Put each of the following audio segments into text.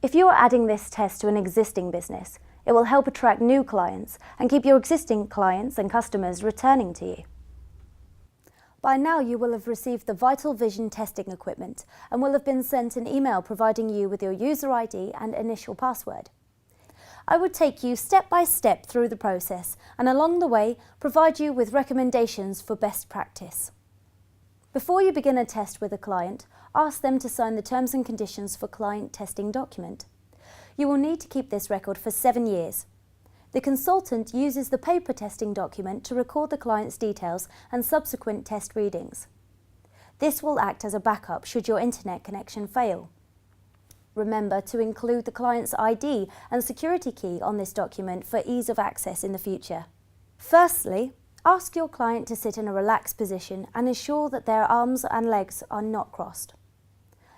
If you are adding this test to an existing business, it will help attract new clients and keep your existing clients and customers returning to you. By now you will have received the Vital Vision testing equipment and will have been sent an email providing you with your user ID and initial password. I would take you step by step through the process and along the way provide you with recommendations for best practice. Before you begin a test with a client, ask them to sign the Terms and Conditions for Client Testing document. You will need to keep this record for 7 years. The consultant uses the paper testing document to record the client's details and subsequent test readings. This will act as a backup should your internet connection fail. Remember to include the client's ID and security key on this document for ease of access in the future. Firstly, ask your client to sit in a relaxed position and ensure that their arms and legs are not crossed.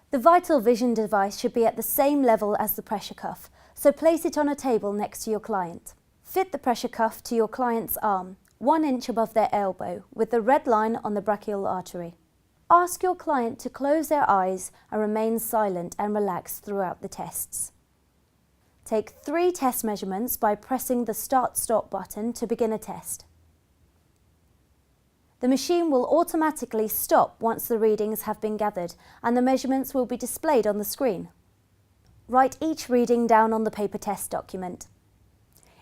The Vital Vision device should be at the same level as the pressure cuff, so place it on a table next to your client. Fit the pressure cuff to your client's arm, 1 inch above their elbow, with the red line on the brachial artery. Ask your client to close their eyes and remain silent and relaxed throughout the tests. Take 3 test measurements by pressing the Start-Stop button to begin a test. The machine will automatically stop once the readings have been gathered and the measurements will be displayed on the screen. Write each reading down on the paper test document.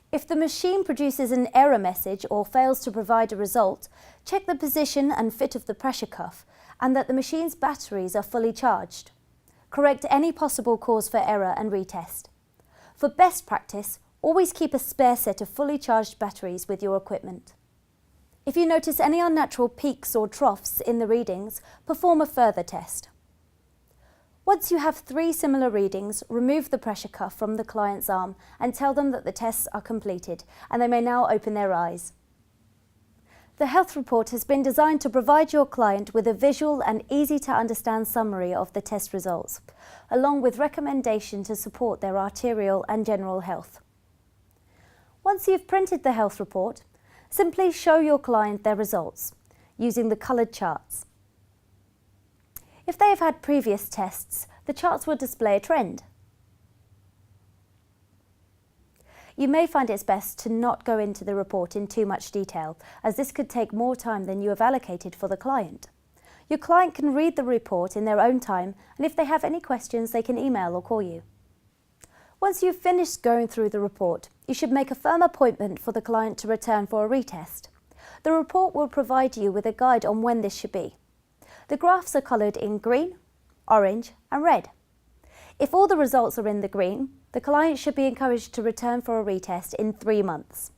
If the machine produces an error message or fails to provide a result, check the position and fit of the pressure cuff and that the machine's batteries are fully charged. Correct any possible cause for error and retest. For best practice, always keep a spare set of fully charged batteries with your equipment. If you notice any unnatural peaks or troughs in the readings, perform a further test. Once you have 3 similar readings, remove the pressure cuff from the client's arm and tell them that the tests are completed and they may now open their eyes. The health report has been designed to provide your client with a visual and easy to understand summary of the test results, along with recommendation to support their arterial and general health. Once you've printed the health report, simply show your client their results using the coloured charts. If they have had previous tests, the charts will display a trend. You may find it's best to not go into the report in too much detail, as this could take more time than you have allocated for the client. Your client can read the report in their own time, and if they have any questions, they can email or call you. Once you've finished going through the report, you should make a firm appointment for the client to return for a retest. The report will provide you with a guide on when this should be. The graphs are coloured in green, orange and red. If all the results are in the green, the client should be encouraged to return for a retest in 3 months.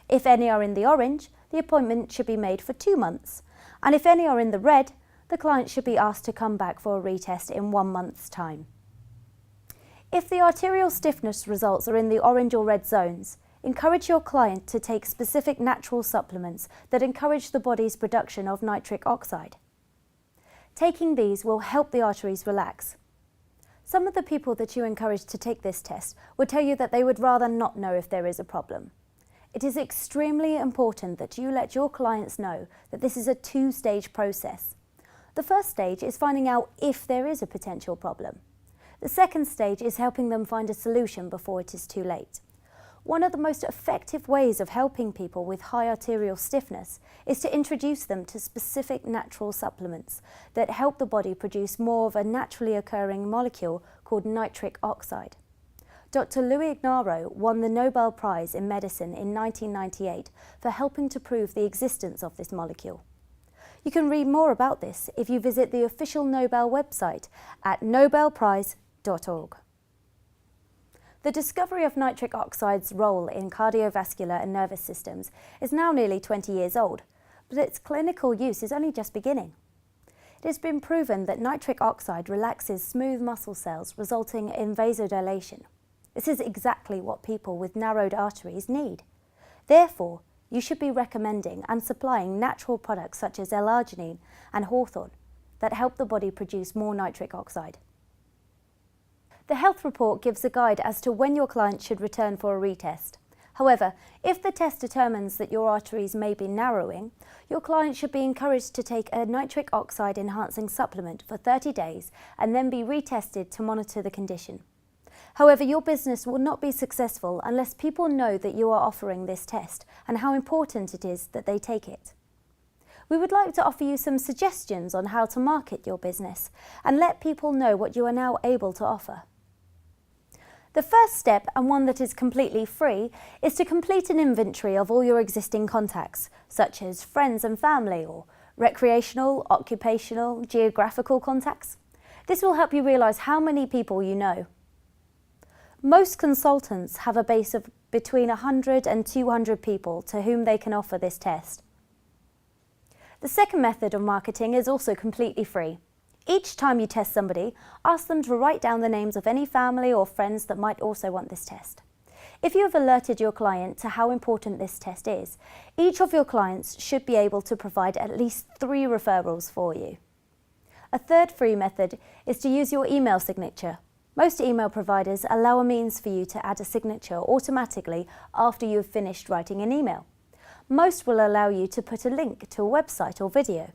If any are in the orange, the appointment should be made for 2 months. And if any are in the red, the client should be asked to come back for a retest in 1 month's time. If the arterial stiffness results are in the orange or red zones, encourage your client to take specific natural supplements that encourage the body's production of nitric oxide. Taking these will help the arteries relax. Some of the people that you encourage to take this test will tell you that they would rather not know if there is a problem. It is extremely important that you let your clients know that this is a 2-stage process. The first stage is finding out if there is a potential problem. The second stage is helping them find a solution before it is too late. One of the most effective ways of helping people with high arterial stiffness is to introduce them to specific natural supplements that help the body produce more of a naturally occurring molecule called nitric oxide. Dr. Louis Ignarro won the Nobel Prize in Medicine in 1998 for helping to prove the existence of this molecule. You can read more about this if you visit the official Nobel website at nobelprize.org. The discovery of nitric oxide's role in cardiovascular and nervous systems is now nearly 20 years old, but its clinical use is only just beginning. It has been proven that nitric oxide relaxes smooth muscle cells, resulting in vasodilation. This is exactly what people with narrowed arteries need. Therefore, you should be recommending and supplying natural products such as L-arginine and hawthorn that help the body produce more nitric oxide. The health report gives a guide as to when your client should return for a retest. However, if the test determines that your arteries may be narrowing, your client should be encouraged to take a nitric oxide enhancing supplement for 30 days and then be retested to monitor the condition. However, your business will not be successful unless people know that you are offering this test and how important it is that they take it. We would like to offer you some suggestions on how to market your business and let people know what you are now able to offer. The first step, and one that is completely free, is to complete an inventory of all your existing contacts, such as friends and family or recreational, occupational, geographical contacts. This will help you realise how many people you know. Most consultants have a base of between 100 and 200 people to whom they can offer this test. The second method of marketing is also completely free. Each time you test somebody, ask them to write down the names of any family or friends that might also want this test. If you have alerted your client to how important this test is, each of your clients should be able to provide at least 3 referrals for you. A third free method is to use your email signature. Most email providers allow a means for you to add a signature automatically after you have finished writing an email. Most will allow you to put a link to a website or video.